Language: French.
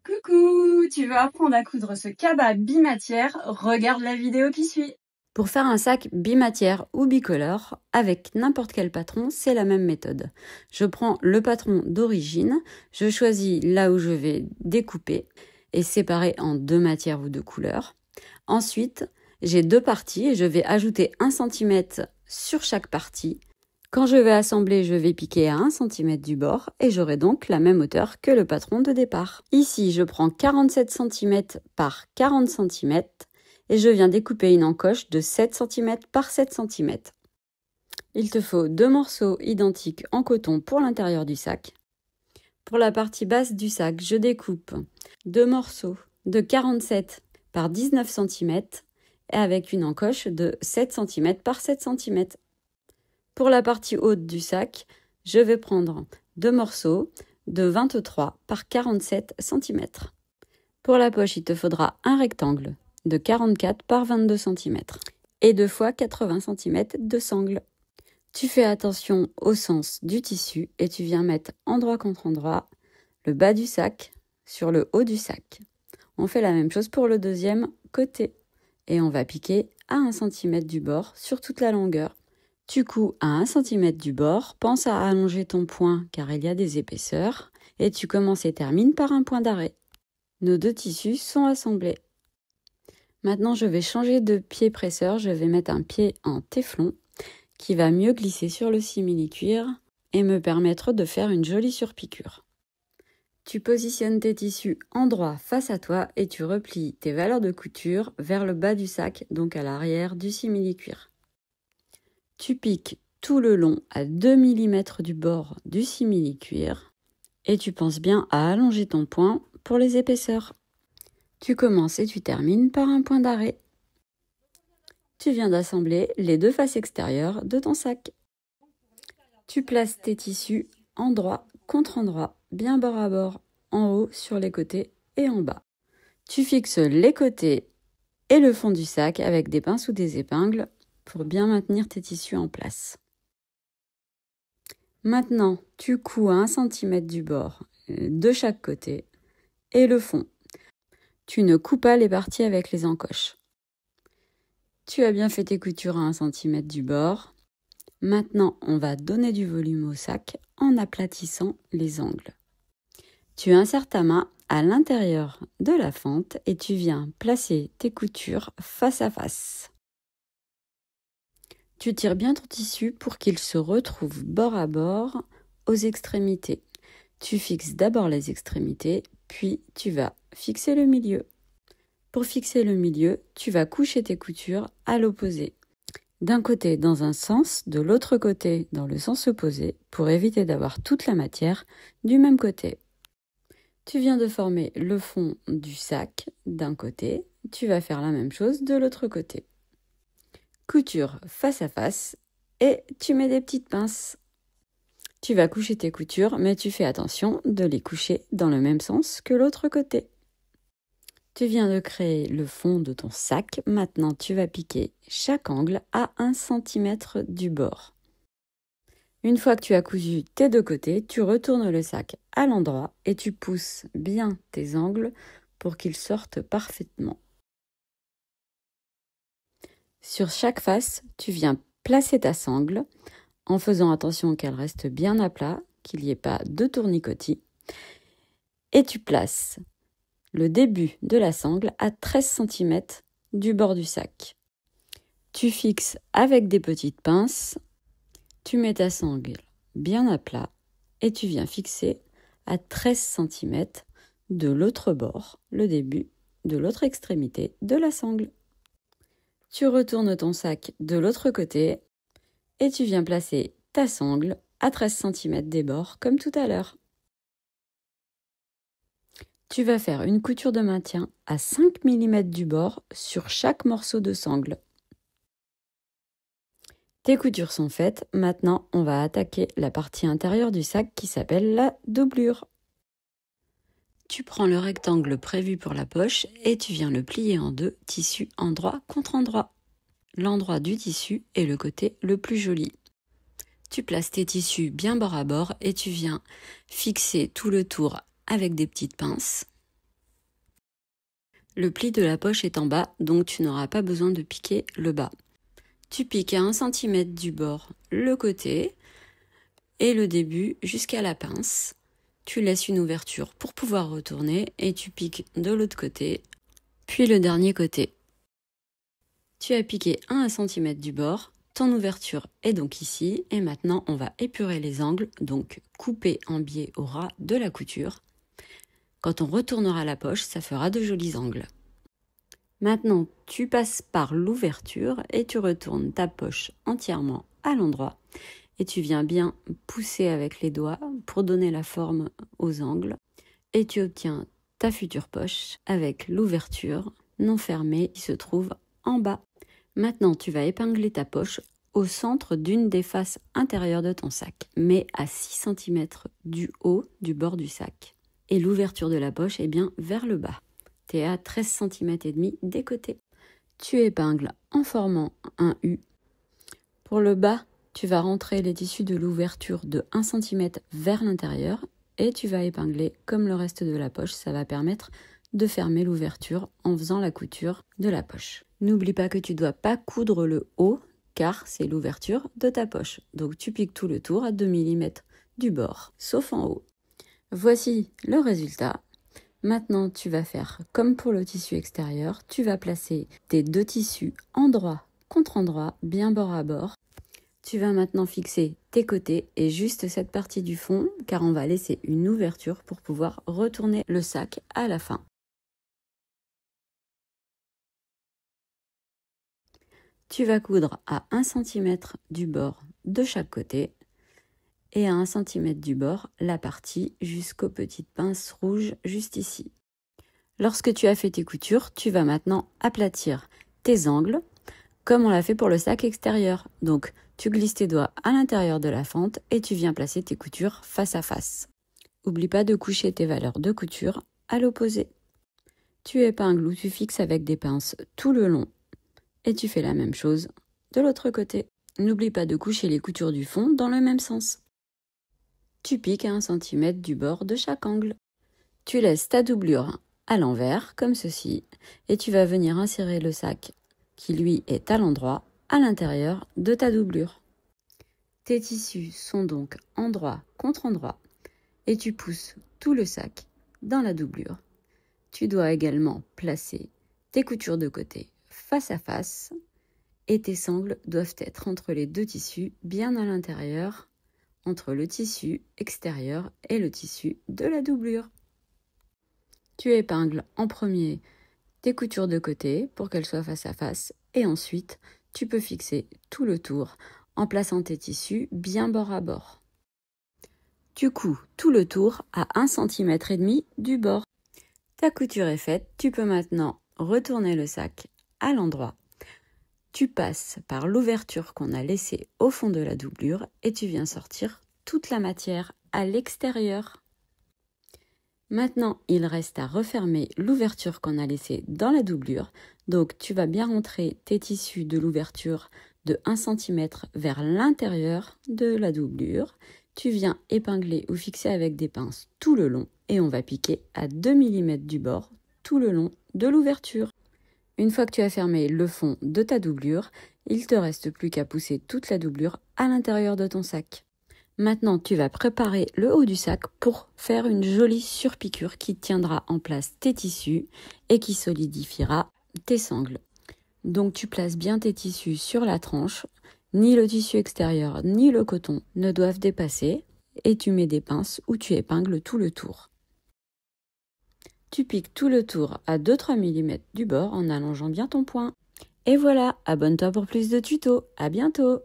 Coucou, tu veux apprendre à coudre ce cabas bimatière? Regarde la vidéo qui suit. Pour faire un sac bimatière ou bicolore, avec n'importe quel patron, c'est la même méthode. Je prends le patron d'origine, je choisis là où je vais découper et séparer en 2 matières ou 2 couleurs. Ensuite, j'ai 2 parties et je vais ajouter 1 cm sur chaque partie. Quand je vais assembler, je vais piquer à 1 cm du bord et j'aurai donc la même hauteur que le patron de départ. Ici, je prends 47 cm par 40 cm et je viens découper une encoche de 7 cm par 7 cm. Il te faut 2 morceaux identiques en coton pour l'intérieur du sac. Pour la partie basse du sac, je découpe 2 morceaux de 47 par 19 cm et avec une encoche de 7 cm par 7 cm. Pour la partie haute du sac, je vais prendre 2 morceaux de 23 par 47 cm. Pour la poche, il te faudra un rectangle de 44 par 22 cm et 2 fois 80 cm de sangle. Tu fais attention au sens du tissu et tu viens mettre endroit contre endroit le bas du sac sur le haut du sac. On fait la même chose pour le deuxième côté et on va piquer à 1 cm du bord sur toute la longueur. Tu couds à 1 cm du bord, pense à allonger ton point car il y a des épaisseurs et tu commences et termines par un point d'arrêt. Nos 2 tissus sont assemblés. Maintenant, je vais changer de pied presseur, je vais mettre un pied en téflon qui va mieux glisser sur le simili-cuir et me permettre de faire une jolie surpiqûre. Tu positionnes tes tissus en droit face à toi et tu replies tes valeurs de couture vers le bas du sac, donc à l'arrière du simili-cuir. Tu piques tout le long à 2 mm du bord du simili-cuir et tu penses bien à allonger ton point pour les épaisseurs. Tu commences et tu termines par un point d'arrêt. Tu viens d'assembler les 2 faces extérieures de ton sac. Tu places tes tissus endroit contre endroit, bien bord à bord, en haut, sur les côtés et en bas. Tu fixes les côtés et le fond du sac avec des pinces ou des épingles pour bien maintenir tes tissus en place. Maintenant, tu couds à 1 cm du bord de chaque côté et le fond. Tu ne couds pas les parties avec les encoches. Tu as bien fait tes coutures à 1 cm du bord. Maintenant, on va donner du volume au sac en aplatissant les angles. Tu insères ta main à l'intérieur de la fente et tu viens placer tes coutures face à face. Tu tires bien ton tissu pour qu'il se retrouve bord à bord aux extrémités. Tu fixes d'abord les extrémités, puis tu vas fixer le milieu. Pour fixer le milieu, tu vas coucher tes coutures à l'opposé. D'un côté dans un sens, de l'autre côté dans le sens opposé, pour éviter d'avoir toute la matière du même côté. Tu viens de former le fond du sac d'un côté, tu vas faire la même chose de l'autre côté. Couture face à face et tu mets des petites pinces. Tu vas coucher tes coutures, mais tu fais attention de les coucher dans le même sens que l'autre côté. Tu viens de créer le fond de ton sac. Maintenant, tu vas piquer chaque angle à 1 cm du bord. Une fois que tu as cousu tes 2 côtés, tu retournes le sac à l'endroit et tu pousses bien tes angles pour qu'ils sortent parfaitement. Sur chaque face, tu viens placer ta sangle en faisant attention qu'elle reste bien à plat, qu'il n'y ait pas de tournicotis. Et tu places le début de la sangle à 13 cm du bord du sac. Tu fixes avec des petites pinces, tu mets ta sangle bien à plat et tu viens fixer à 13 cm de l'autre bord, le début de l'autre extrémité de la sangle. Tu retournes ton sac de l'autre côté et tu viens placer ta sangle à 13 cm des bords comme tout à l'heure. Tu vas faire une couture de maintien à 5 mm du bord sur chaque morceau de sangle. Tes coutures sont faites, maintenant on va attaquer la partie intérieure du sac qui s'appelle la doublure. Tu prends le rectangle prévu pour la poche et tu viens le plier en 2, tissu endroit contre endroit. L'endroit du tissu est le côté le plus joli. Tu places tes tissus bien bord à bord et tu viens fixer tout le tour avec des petites pinces. Le pli de la poche est en bas, donc tu n'auras pas besoin de piquer le bas. Tu piques à 1 cm du bord le côté et le début jusqu'à la pince. Tu laisses une ouverture pour pouvoir retourner et tu piques de l'autre côté, puis le dernier côté. Tu as piqué à 1 cm du bord, ton ouverture est donc ici et maintenant on va épurer les angles, donc couper en biais au ras de la couture. Quand on retournera la poche, ça fera de jolis angles. Maintenant, tu passes par l'ouverture et tu retournes ta poche entièrement à l'endroit et tu viens bien pousser avec les doigts pour donner la forme aux angles et tu obtiens ta future poche avec l'ouverture non fermée qui se trouve en bas. Maintenant, tu vas épingler ta poche au centre d'une des faces intérieures de ton sac, mais à 6 cm du haut du bord du sac. Et l'ouverture de la poche est bien vers le bas. Tu es à 13 cm et demi des côtés. Tu épingles en formant un U. Pour le bas, tu vas rentrer les tissus de l'ouverture de 1 cm vers l'intérieur et tu vas épingler comme le reste de la poche. Ça va permettre de fermer l'ouverture en faisant la couture de la poche. N'oublie pas que tu ne dois pas coudre le haut car c'est l'ouverture de ta poche. Donc tu piques tout le tour à 2 mm du bord, sauf en haut. Voici le résultat. Maintenant, tu vas faire comme pour le tissu extérieur. Tu vas placer tes deux tissus endroit contre endroit, bien bord à bord. Tu vas maintenant fixer tes côtés et juste cette partie du fond, car on va laisser une ouverture pour pouvoir retourner le sac à la fin. Tu vas coudre à 1 cm du bord de chaque côté et à 1 cm du bord la partie jusqu'aux petites pinces rouges juste ici. Lorsque tu as fait tes coutures, tu vas maintenant aplatir tes angles comme on l'a fait pour le sac extérieur. Donc tu glisses tes doigts à l'intérieur de la fente et tu viens placer tes coutures face à face. N'oublie pas de coucher tes valeurs de couture à l'opposé. Tu épingles ou tu fixes avec des pinces tout le long et tu fais la même chose de l'autre côté. N'oublie pas de coucher les coutures du fond dans le même sens. Tu piques à 1 cm du bord de chaque angle. Tu laisses ta doublure à l'envers, comme ceci, et tu vas venir insérer le sac qui lui est à l'endroit, à l'intérieur de ta doublure. Tes tissus sont donc endroit contre endroit et tu pousses tout le sac dans la doublure. Tu dois également placer tes coutures de côté face à face et tes sangles doivent être entre les deux tissus, bien à l'intérieur, entre le tissu extérieur et le tissu de la doublure. Tu épingles en premier tes coutures de côté pour qu'elles soient face à face et ensuite tu peux fixer tout le tour en plaçant tes tissus bien bord à bord. Tu couds tout le tour à 1 cm et demi du bord. Ta couture est faite, tu peux maintenant retourner le sac à l'endroit. Tu passes par l'ouverture qu'on a laissée au fond de la doublure et tu viens sortir toute la matière à l'extérieur. Maintenant, il reste à refermer l'ouverture qu'on a laissée dans la doublure. Donc, tu vas bien rentrer tes tissus de l'ouverture de 1 cm vers l'intérieur de la doublure. Tu viens épingler ou fixer avec des pinces tout le long et on va piquer à 2 mm du bord tout le long de l'ouverture. Une fois que tu as fermé le fond de ta doublure, il ne te reste plus qu'à pousser toute la doublure à l'intérieur de ton sac. Maintenant, tu vas préparer le haut du sac pour faire une jolie surpiqûre qui tiendra en place tes tissus et qui solidifiera tes sangles. Donc, tu places bien tes tissus sur la tranche. Ni le tissu extérieur ni le coton ne doivent dépasser et tu mets des pinces ou tu épingles tout le tour. Tu piques tout le tour à 2-3 mm du bord en allongeant bien ton poing. Et voilà, abonne-toi pour plus de tutos. À bientôt!